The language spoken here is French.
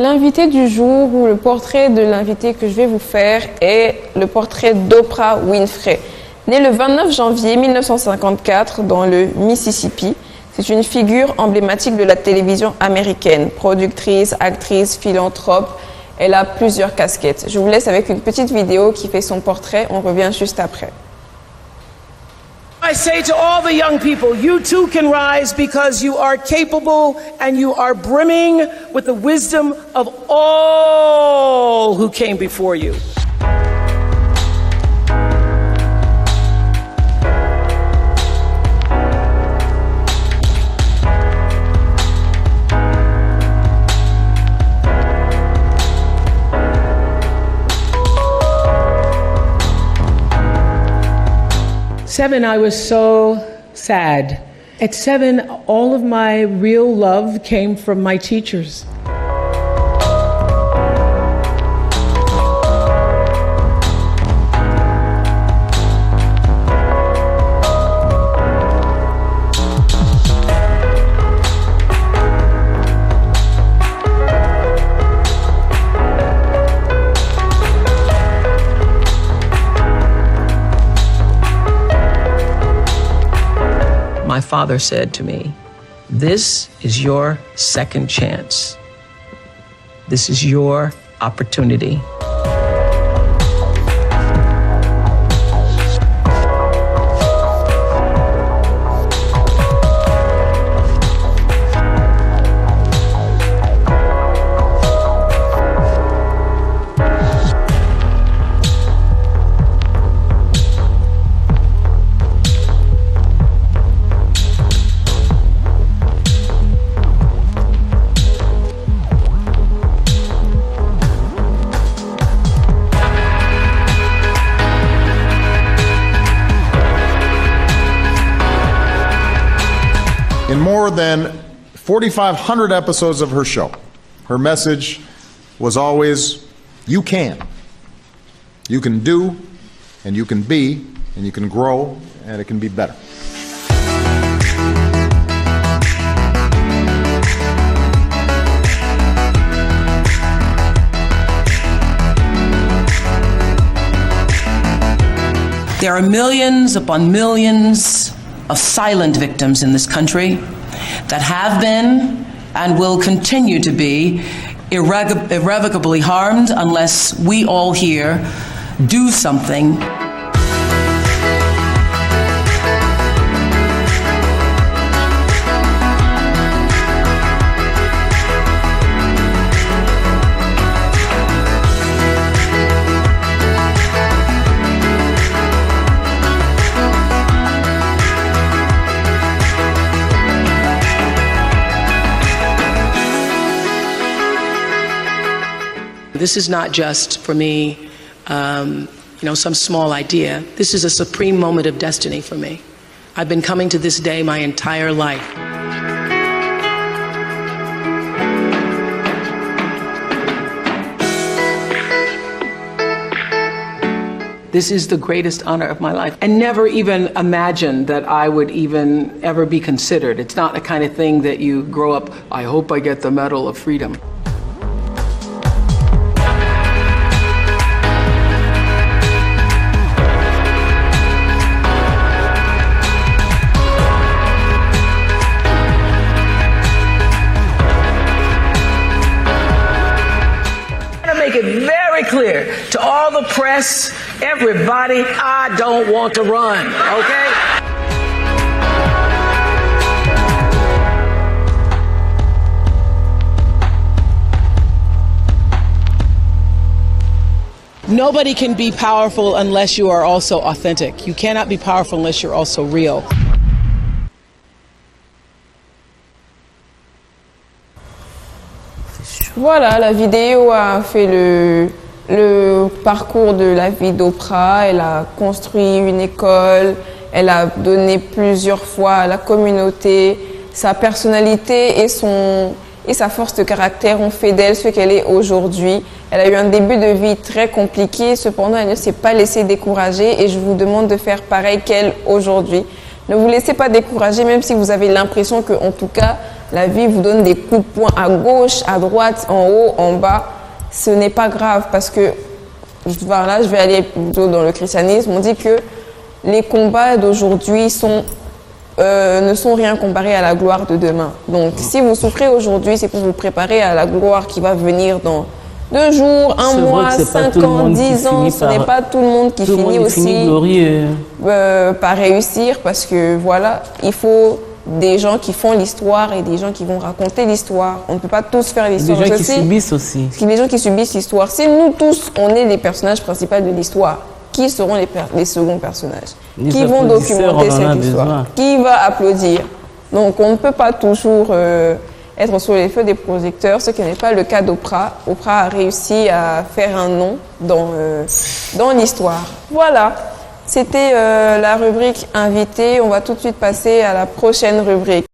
L'invité du jour ou le portrait de l'invité que je vais vous faire est le portrait d'Oprah Winfrey. Née le 29 janvier 1954 dans le Mississippi, c'est une figure emblématique de la télévision américaine, productrice, actrice, philanthrope. Elle a plusieurs casquettes. Je vous laisse avec une petite vidéo qui fait son portrait. On revient juste après. I say to all the young people, you too can rise because you are capable and you are brimming with the wisdom of all who came before you. Seven, I was so sad. At 7, all of my real love came from my teachers. My father said to me, "This is your second chance. This is your opportunity." In more than 4,500 episodes of her show, her message was always, you can. You can do, and you can be, and you can grow, and it can be better. There are millions upon millions of silent victims in this country that have been and will continue to be irrevocably harmed unless we all here do something. This is not just for me, some small idea. This is a supreme moment of destiny for me. I've been coming to this day my entire life. This is the greatest honor of my life. I never even imagined that I would even ever be considered. It's not the kind of thing that you grow up, I hope I get the Medal of Freedom. Make it very clear to all the press, everybody, I don't want to run, okay? Nobody can be powerful unless you are also authentic. You cannot be powerful unless you're also real. Voilà, la vidéo a fait le parcours de la vie d'Oprah. Elle a construit une école, elle a donné plusieurs fois à la communauté. Sa personnalité et sa force de caractère ont fait d'elle ce qu'elle est aujourd'hui. Elle a eu un début de vie très compliqué, cependant elle ne s'est pas laissée décourager et je vous demande de faire pareil qu'elle aujourd'hui. Ne vous laissez pas décourager, même si vous avez l'impression que, en tout cas, la vie vous donne des coups de poing à gauche, à droite, en haut, en bas. Ce n'est pas grave parce que, voilà, je vais aller plutôt dans le christianisme. On dit que les combats d'aujourd'hui ne sont rien comparés à la gloire de demain. Donc, si vous souffrez aujourd'hui, c'est pour vous préparer à la gloire qui va venir dans 2 jours, 1 mois, 5 ans, 10 ans. Ce n'est pas tout le monde qui finit aussi par réussir parce que, voilà, il faut des gens qui font l'histoire et des gens qui vont raconter l'histoire. On ne peut pas tous faire l'histoire. Des gens qui subissent aussi. Les gens qui subissent l'histoire. Si nous tous, on est les personnages principaux de l'histoire, qui seront les seconds personnages? Qui vont documenter cette histoire? Qui va applaudir? Donc, on ne peut pas toujours être sur les feux des projecteurs, ce qui n'est pas le cas d'Oprah. Oprah a réussi à faire un nom dans l'histoire. Voilà. C'était la rubrique invitée. On va tout de suite passer à la prochaine rubrique.